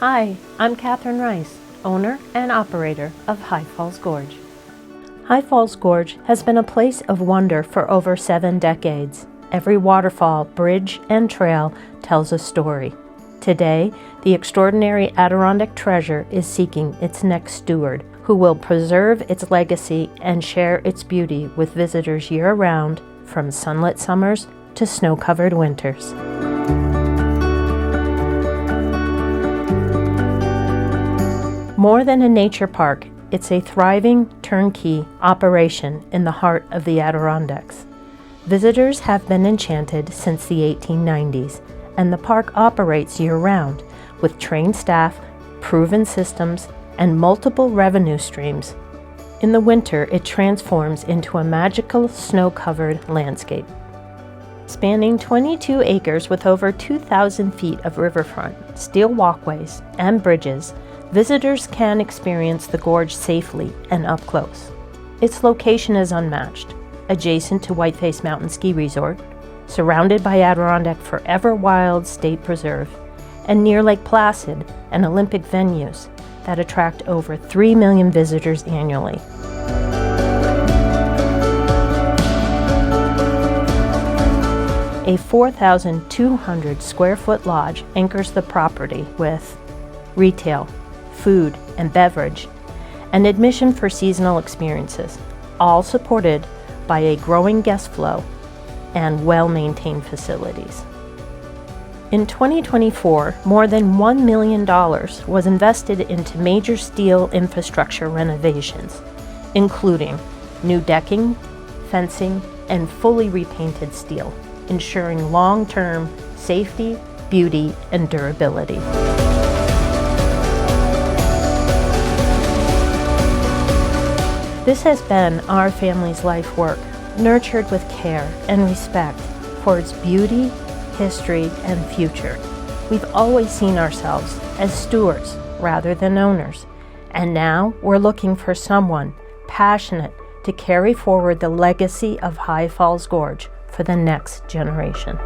Hi, I'm Catherine Rice, owner and operator of High Falls Gorge. High Falls Gorge has been a place of wonder for over 7 decades. Every waterfall, bridge, and trail tells a story. Today, the extraordinary Adirondack treasure is seeking its next steward, who will preserve its legacy and share its beauty with visitors year-round, from sunlit summers to snow-covered winters. More than a nature park, it's a thriving, turnkey operation in the heart of the Adirondacks. Visitors have been enchanted since the 1890s, and the park operates year-round with trained staff, proven systems, and multiple revenue streams. In the winter, it transforms into a magical snow-covered landscape. Spanning 22 acres with over 2,000 feet of riverfront, steel walkways, and bridges, visitors can experience the gorge safely and up close. Its location is unmatched, adjacent to Whiteface Mountain Ski Resort, surrounded by Adirondack Forever Wild State Preserve, and near Lake Placid and Olympic venues that attract over 3 million visitors annually. A 4,200 square foot lodge anchors the property with retail, food and beverage, and admission for seasonal experiences, all supported by a growing guest flow and well-maintained facilities. In 2024, more than $1 million was invested into major steel infrastructure renovations, including new decking, fencing, and fully repainted steel, ensuring long-term safety, beauty, and durability. This has been our family's life work, nurtured with care and respect for its beauty, history, and future. We've always seen ourselves as stewards rather than owners, and now we're looking for someone passionate to carry forward the legacy of High Falls Gorge for the next generation.